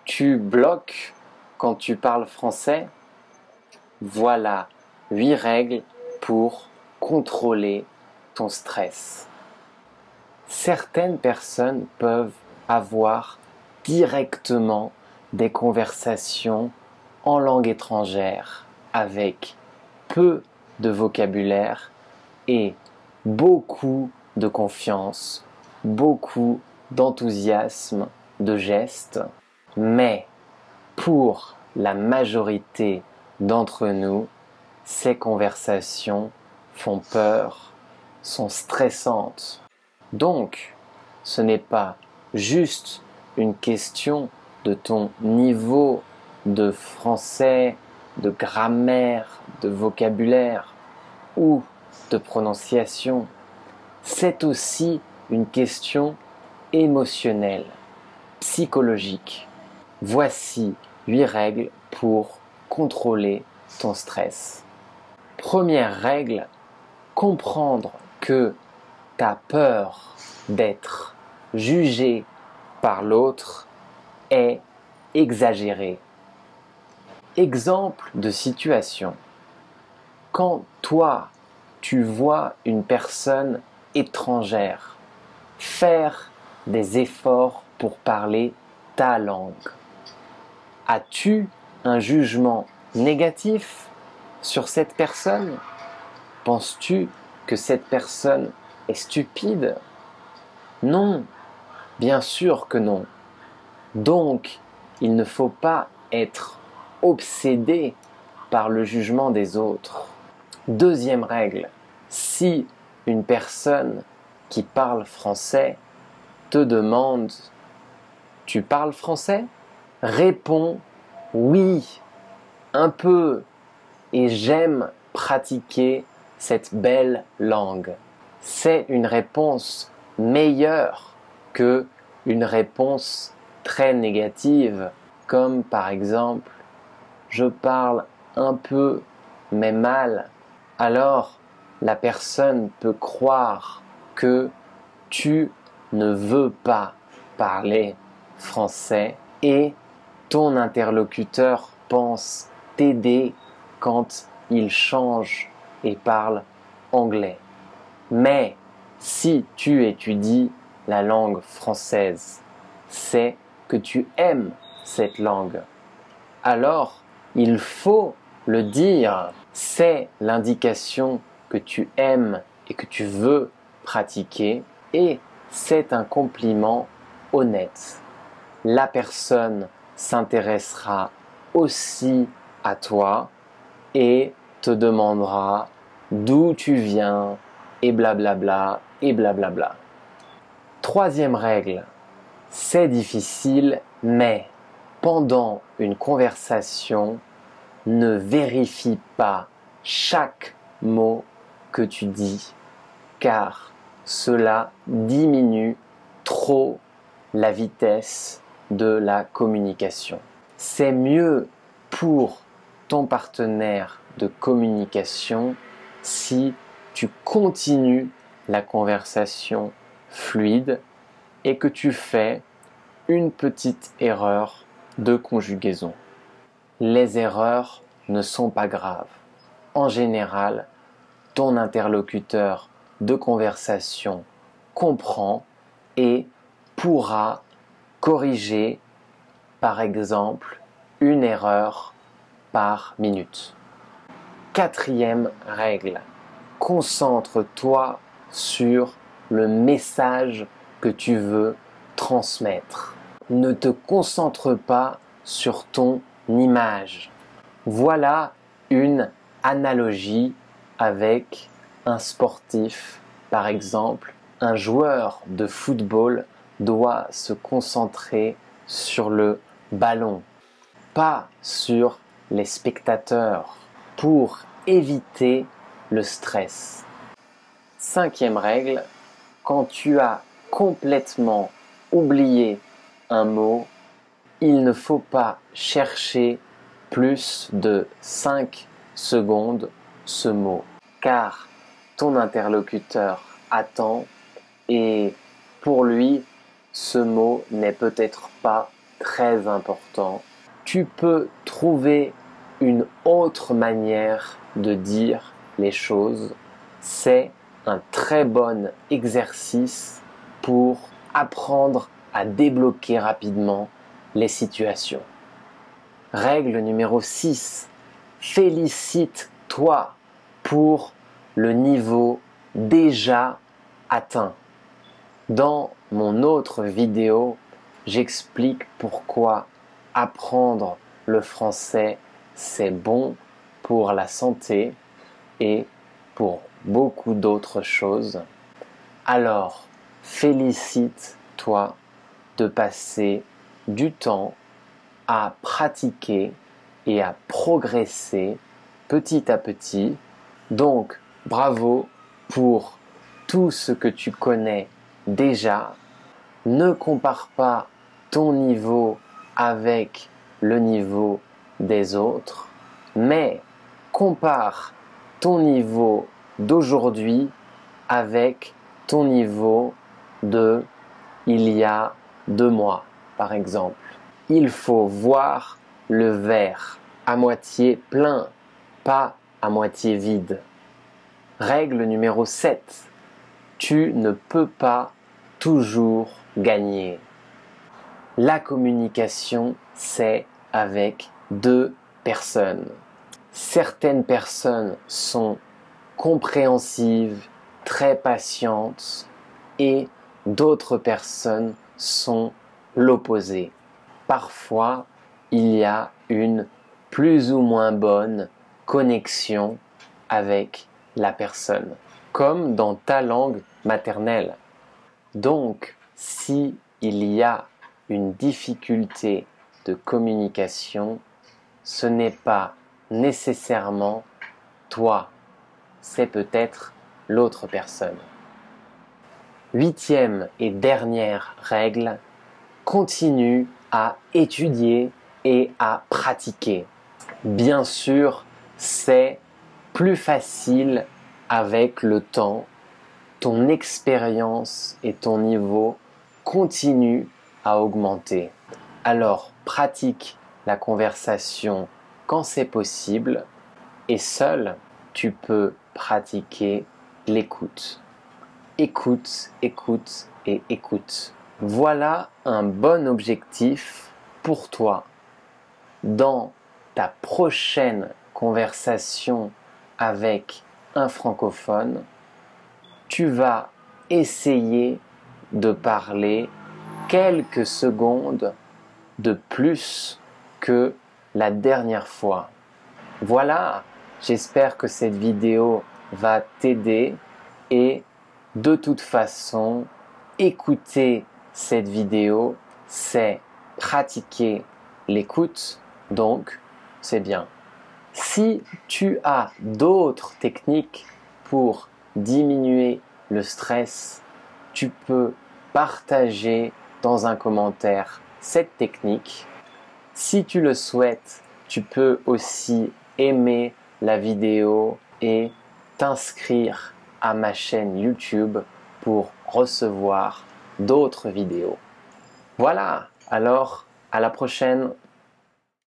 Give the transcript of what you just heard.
Tu bloques quand tu parles français? Voilà 8 règles pour contrôler ton stress. Certaines personnes peuvent avoir directement des conversations en langue étrangère avec peu de vocabulaire et beaucoup de confiance, beaucoup d'enthousiasme, de gestes. Mais pour la majorité d'entre nous, ces conversations font peur, sont stressantes. Donc, ce n'est pas juste une question de ton niveau de français, de grammaire, de vocabulaire ou de prononciation. C'est aussi une question émotionnelle, psychologique. Voici 8 règles pour contrôler ton stress. Première règle, comprendre que ta peur d'être jugé par l'autre est exagérée. Exemple de situation. Quand toi, tu vois une personne étrangère faire des efforts pour parler ta langue, as-tu un jugement négatif sur cette personne? Penses-tu que cette personne est stupide? Non, bien sûr que non. Donc, il ne faut pas être obsédé par le jugement des autres. Deuxième règle, si une personne qui parle français te demande « Tu parles français ?» Réponds « Oui, un peu, et j'aime pratiquer cette belle langue. » C'est une réponse meilleure que une réponse très négative, comme par exemple « Je parle un peu, mais mal. » Alors, la personne peut croire que tu ne veux pas parler français et ton interlocuteur pense t'aider quand il change et parle anglais. Mais si tu étudies la langue française, c'est que tu aimes cette langue. Alors, il faut le dire. C'est l'indication que tu aimes et que tu veux pratiquer et c'est un compliment honnête. La personne s'intéressera aussi à toi et te demandera d'où tu viens et blablabla et blablabla. Troisième règle, c'est difficile mais pendant une conversation, ne vérifie pas chaque mot que tu dis car cela diminue trop la vitesse de la communication. C'est mieux pour ton partenaire de communication si tu continues la conversation fluide et que tu fais une petite erreur de conjugaison. Les erreurs ne sont pas graves. En général, ton interlocuteur de conversation comprend et pourra corriger, par exemple, une erreur par minute. Quatrième règle, concentre-toi sur le message que tu veux transmettre. Ne te concentre pas sur ton image. Voilà une analogie avec un sportif. Par exemple, un joueur de football doit se concentrer sur le ballon, pas sur les spectateurs, pour éviter le stress. Cinquième règle, quand tu as complètement oublié un mot, il ne faut pas chercher plus de 5 secondes ce mot, car ton interlocuteur attend et pour lui, ce mot n'est peut-être pas très important. Tu peux trouver une autre manière de dire les choses. C'est un très bon exercice pour apprendre à débloquer rapidement les situations. Règle numéro 6. Félicite-toi pour le niveau déjà atteint. Dans mon autre vidéo, j'explique pourquoi apprendre le français, c'est bon pour la santé et pour beaucoup d'autres choses. Alors, félicite-toi de passer du temps à pratiquer et à progresser petit à petit. Donc, bravo pour tout ce que tu connais déjà. Ne compare pas ton niveau avec le niveau des autres, mais compare ton niveau d'aujourd'hui avec ton niveau de il y a 2 mois, par exemple. Il faut voir le verre à moitié plein, pas à moitié vide. Règle numéro 7. Tu ne peux pas toujours gagner. La communication, c'est avec 2 personnes. Certaines personnes sont compréhensives, très patientes, et d'autres personnes sont l'opposé. Parfois, il y a une plus ou moins bonne connexion avec la personne, comme dans ta langue maternelle. Donc, si il y a une difficulté de communication, ce n'est pas nécessairement toi, c'est peut-être l'autre personne. 8e et dernière règle, continue à étudier et à pratiquer. Bien sûr, c'est plus facile avec le temps. Ton expérience et ton niveau continuent à augmenter. Alors, pratique la conversation quand c'est possible et seul, tu peux pratiquer l'écoute. Écoute, écoute et écoute. Voilà un bon objectif pour toi. Dans ta prochaine conversation avec un francophone, tu vas essayer de parler quelques secondes de plus que la dernière fois. Voilà, j'espère que cette vidéo va t'aider et de toute façon, écouter cette vidéo, c'est pratiquer l'écoute, donc c'est bien. Si tu as d'autres techniques pour diminuer le stress, tu peux partager dans un commentaire cette technique. Si tu le souhaites, tu peux aussi aimer la vidéo et t'inscrire à ma chaîne YouTube pour recevoir d'autres vidéos. Voilà, alors à la prochaine.